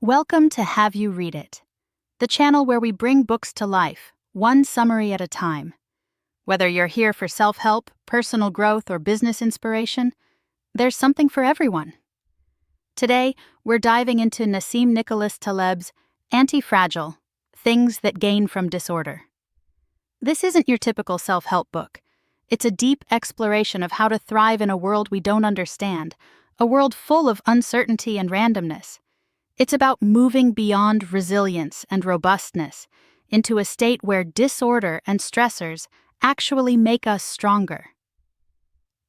Welcome to Have You Read It, the channel where we bring books to life, one summary at a time. Whether you're here for self-help, personal growth, or business inspiration, there's something for everyone. Today, we're diving into Nassim Taleb's Antifragile, Things That Gain from Disorder. This isn't your typical self-help book. It's a deep exploration of how to thrive in a world we don't understand, a world full of uncertainty and randomness. It's about moving beyond resilience and robustness into a state where disorder and stressors actually make us stronger.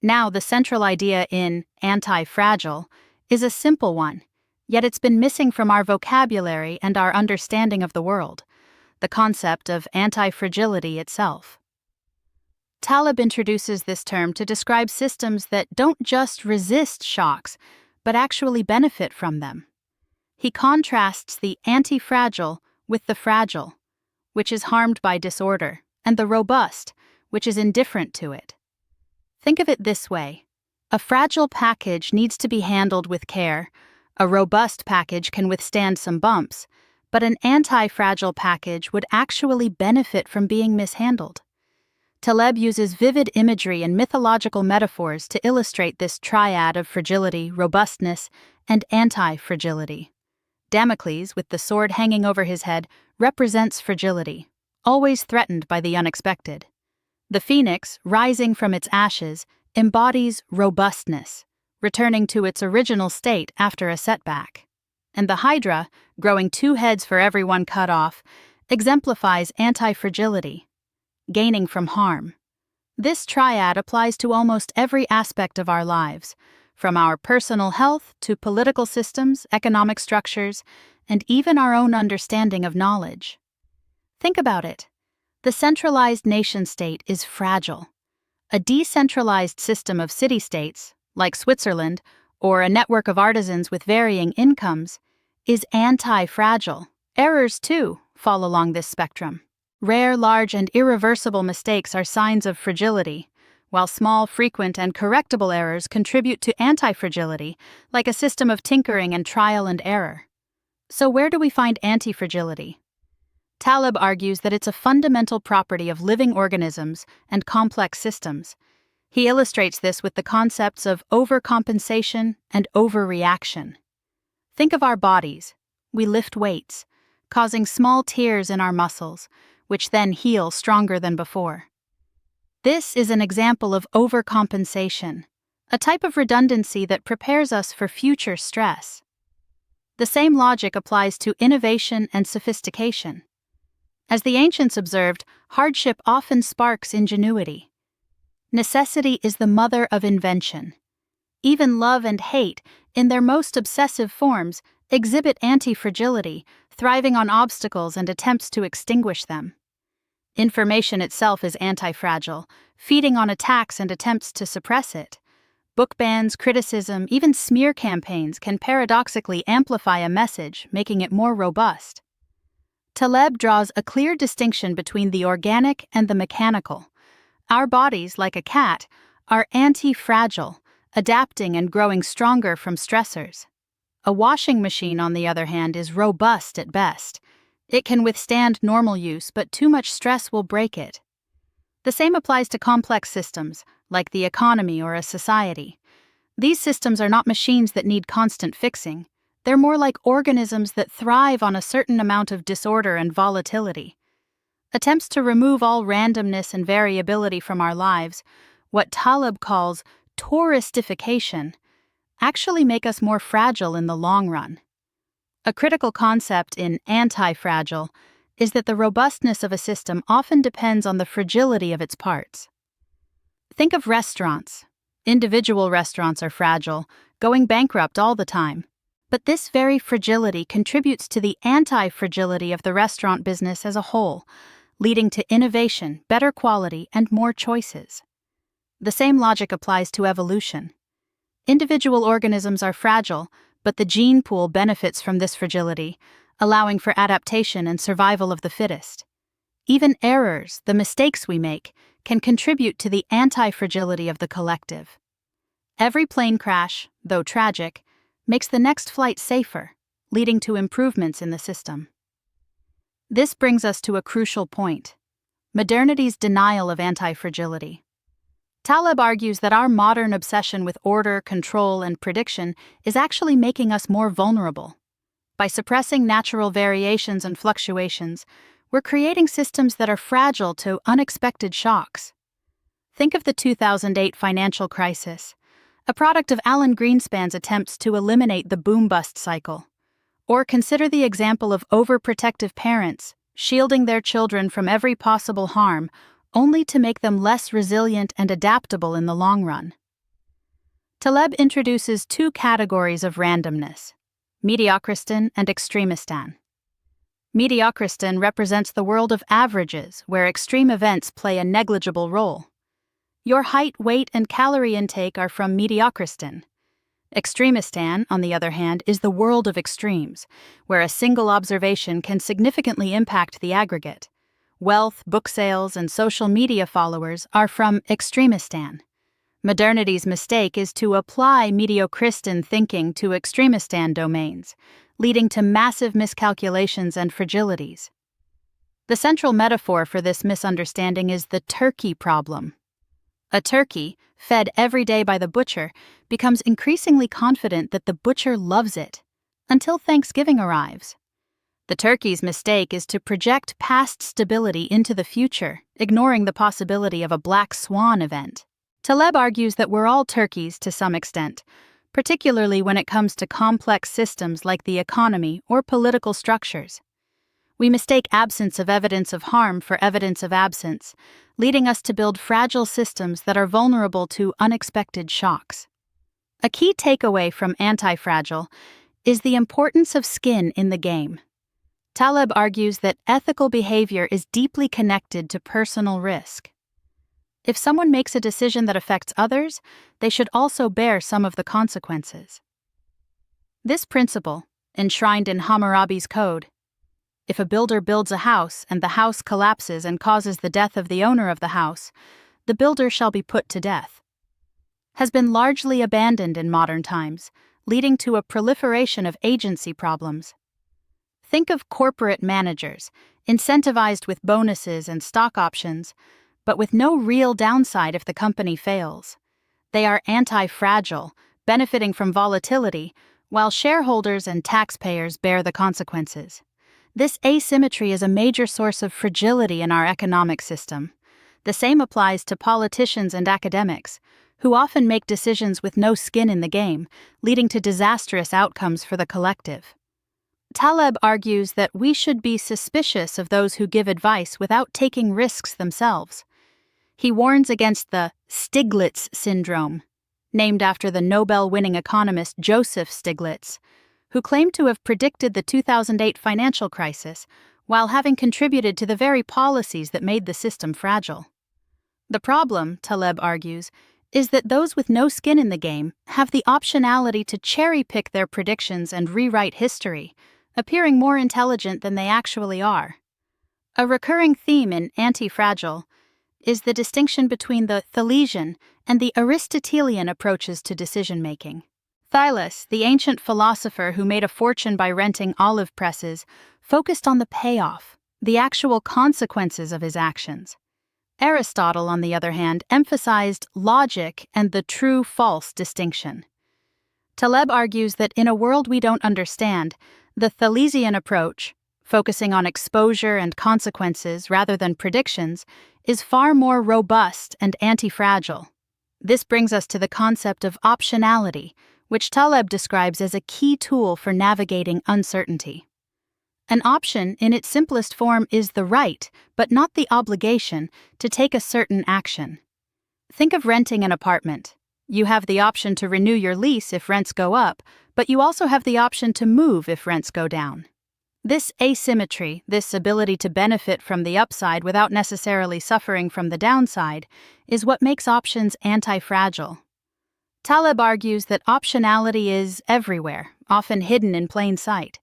Now, the central idea in Antifragile is a simple one, yet it's been missing from our vocabulary and our understanding of the world: the concept of antifragility itself. Taleb introduces this term to describe systems that don't just resist shocks, but actually benefit from them. He contrasts the antifragile with the fragile, which is harmed by disorder, and the robust, which is indifferent to it. Think of it this way: a fragile package needs to be handled with care, a robust package can withstand some bumps, but an anti-fragile package would actually benefit from being mishandled. Taleb uses vivid imagery and mythological metaphors to illustrate this triad of fragility, robustness, and anti-fragility. Damocles, with the sword hanging over his head, represents fragility, always threatened by the unexpected. The phoenix, rising from its ashes, embodies robustness, returning to its original state after a setback. And the hydra, growing 2 heads for every one cut off, exemplifies anti-fragility, gaining from harm. This triad applies to almost every aspect of our lives, from our personal health to political systems, economic structures, and even our own understanding of knowledge. Think about it. The centralized nation-state is fragile. A decentralized system of city-states, like Switzerland, or a network of artisans with varying incomes, is anti-fragile. Errors, too, fall along this spectrum. Rare, large, and irreversible mistakes are signs of fragility, while small, frequent, and correctable errors contribute to antifragility, like a system of tinkering and trial and error. So where do we find antifragility? Taleb argues that it's a fundamental property of living organisms and complex systems. He illustrates this with the concepts of overcompensation and overreaction. Think of our bodies. We lift weights, causing small tears in our muscles, which then heal stronger than before. This is an example of overcompensation, a type of redundancy that prepares us for future stress. The same logic applies to innovation and sophistication. As the ancients observed, hardship often sparks ingenuity. Necessity is the mother of invention. Even love and hate, in their most obsessive forms, exhibit antifragility, thriving on obstacles and attempts to extinguish them. Information itself is antifragile, feeding on attacks and attempts to suppress it. Book bans, criticism, even smear campaigns can paradoxically amplify a message, making it more robust. Taleb draws a clear distinction between the organic and the mechanical. Our bodies, like a cat, are anti-fragile, adapting and growing stronger from stressors. A washing machine, on the other hand, is robust at best. It can withstand normal use, but too much stress will break it. The same applies to complex systems, like the economy or a society. These systems are not machines that need constant fixing. They're more like organisms that thrive on a certain amount of disorder and volatility. Attempts to remove all randomness and variability from our lives, what Taleb calls touristification, actually make us more fragile in the long run. A critical concept in anti-fragile is that the robustness of a system often depends on the fragility of its parts. Think of restaurants. Individual restaurants are fragile, going bankrupt all the time. But this very fragility contributes to the anti-fragility of the restaurant business as a whole, leading to innovation, better quality, and more choices. The same logic applies to evolution. Individual organisms are fragile, but the gene pool benefits from this fragility, allowing for adaptation and survival of the fittest. Even errors, the mistakes we make, can contribute to the anti-fragility of the collective. Every plane crash, though tragic, makes the next flight safer, leading to improvements in the system. This brings us to a crucial point: modernity's denial of antifragility. Taleb argues that our modern obsession with order, control, and prediction is actually making us more vulnerable. By suppressing natural variations and fluctuations, we're creating systems that are fragile to unexpected shocks. Think of the 2008 financial crisis, a product of Alan Greenspan's attempts to eliminate the boom-bust cycle. Or consider the example of overprotective parents shielding their children from every possible harm, only to make them less resilient and adaptable in the long run. Taleb introduces two categories of randomness: mediocristan and extremistan. Mediocristan represents the world of averages, where extreme events play a negligible role. Your height, weight, and calorie intake are from mediocristan. Extremistan, on the other hand, is the world of extremes, where a single observation can significantly impact the aggregate. Wealth, book sales, and social media followers are from extremistan. Modernity's mistake is to apply mediocristan thinking to extremistan domains, leading to massive miscalculations and fragilities. The central metaphor for this misunderstanding is the turkey problem. A turkey, fed every day by the butcher, becomes increasingly confident that the butcher loves it, until Thanksgiving arrives. The turkey's mistake is to project past stability into the future, ignoring the possibility of a black swan event. Taleb argues that we're all turkeys to some extent, particularly when it comes to complex systems like the economy or political structures. We mistake absence of evidence of harm for evidence of absence, leading us to build fragile systems that are vulnerable to unexpected shocks. A key takeaway from Antifragile is the importance of skin in the game. Taleb argues that ethical behavior is deeply connected to personal risk. If someone makes a decision that affects others, they should also bear some of the consequences. This principle, enshrined in Hammurabi's code, if a builder builds a house and the house collapses and causes the death of the owner of the house, the builder shall be put to death, has been largely abandoned in modern times, leading to a proliferation of agency problems. Think of corporate managers, incentivized with bonuses and stock options, but with no real downside if the company fails. They are anti-fragile, benefiting from volatility, while shareholders and taxpayers bear the consequences. This asymmetry is a major source of fragility in our economic system. The same applies to politicians and academics, who often make decisions with no skin in the game, leading to disastrous outcomes for the collective. Taleb argues that we should be suspicious of those who give advice without taking risks themselves. He warns against the Stiglitz syndrome, named after the Nobel-winning economist Joseph Stiglitz, who claimed to have predicted the 2008 financial crisis while having contributed to the very policies that made the system fragile. The problem, Taleb argues, is that those with no skin in the game have the optionality to cherry-pick their predictions and rewrite history, appearing more intelligent than they actually are. A recurring theme in Antifragile is the distinction between the Thalesian and the Aristotelian approaches to decision-making. Thales, the ancient philosopher who made a fortune by renting olive presses, focused on the payoff, the actual consequences of his actions. Aristotle, on the other hand, emphasized logic and the true-false distinction. Taleb argues that in a world we don't understand, the Thalesian approach, focusing on exposure and consequences rather than predictions, is far more robust and antifragile. This brings us to the concept of optionality, which Taleb describes as a key tool for navigating uncertainty. An option, in its simplest form, is the right, but not the obligation, to take a certain action. Think of renting an apartment. You have the option to renew your lease if rents go up, but you also have the option to move if rents go down. This asymmetry, this ability to benefit from the upside without necessarily suffering from the downside, is what makes options anti-fragile. Taleb argues that optionality is everywhere, often hidden in plain sight.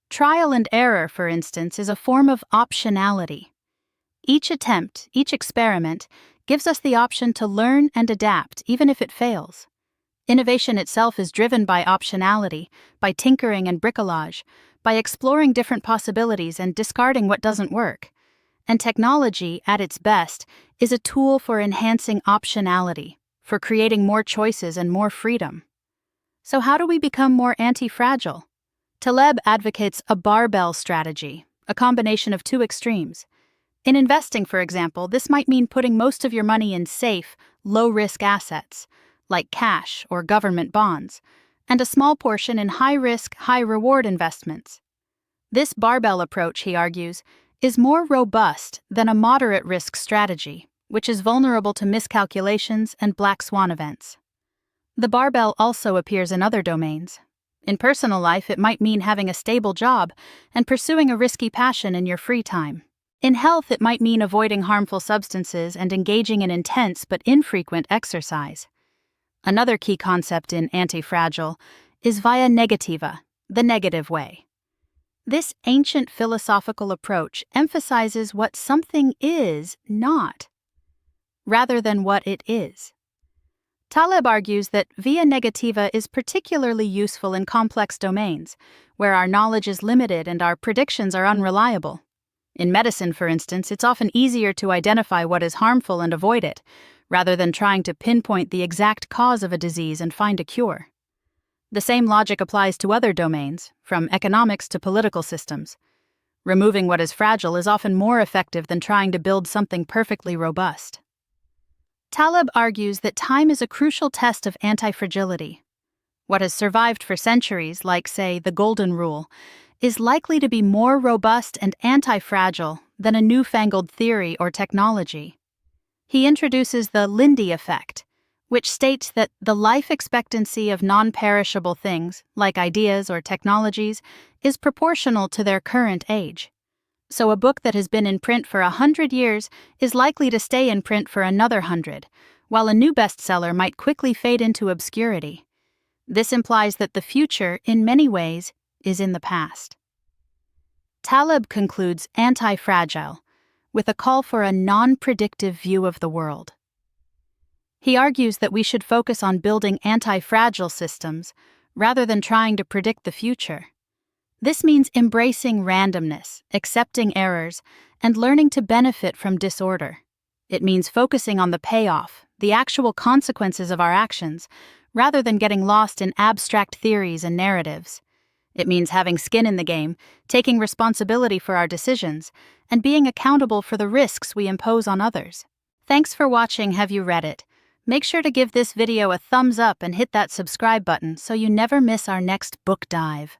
Trial and error, for instance, is a form of optionality. Each attempt, each experiment, gives us the option to learn and adapt even if it fails. Innovation itself is driven by optionality, by tinkering and bricolage, by exploring different possibilities and discarding what doesn't work. And technology, at its best, is a tool for enhancing optionality, for creating more choices and more freedom. So how do we become more anti-fragile? Taleb advocates a barbell strategy, a combination of two extremes. In investing, for example, this might mean putting most of your money in safe, low-risk assets, like cash or government bonds, and a small portion in high-risk, high-reward investments. This barbell approach, he argues, is more robust than a moderate-risk strategy, which is vulnerable to miscalculations and black swan events. The barbell also appears in other domains. In personal life, it might mean having a stable job and pursuing a risky passion in your free time. In health, it might mean avoiding harmful substances and engaging in intense but infrequent exercise. Another key concept in Antifragile is via negativa, the negative way. This ancient philosophical approach emphasizes what something is not, rather than what it is. Taleb argues that via negativa is particularly useful in complex domains, where our knowledge is limited and our predictions are unreliable. In medicine, for instance, it's often easier to identify what is harmful and avoid it, rather than trying to pinpoint the exact cause of a disease and find a cure. The same logic applies to other domains, from economics to political systems. Removing what is fragile is often more effective than trying to build something perfectly robust. Taleb argues that time is a crucial test of antifragility. What has survived for centuries, like, say, the Golden Rule, is likely to be more robust and anti-fragile than a newfangled theory or technology. He introduces the Lindy effect, which states that the life expectancy of non-perishable things, like ideas or technologies, is proportional to their current age. So a book that has been in print for 100 years is likely to stay in print for another 100, while a new bestseller might quickly fade into obscurity. This implies that the future, in many ways, is in the past. Taleb concludes Antifragile with a call for a non-predictive view of the world. He argues that we should focus on building anti-fragile systems rather than trying to predict the future. This means embracing randomness, accepting errors, and learning to benefit from disorder. It means focusing on the payoff, the actual consequences of our actions, rather than getting lost in abstract theories and narratives. It means having skin in the game, taking responsibility for our decisions, and being accountable for the risks we impose on others. Thanks for watching. Have you read it? Make sure to give this video a thumbs up and hit that subscribe button so you never miss our next book dive.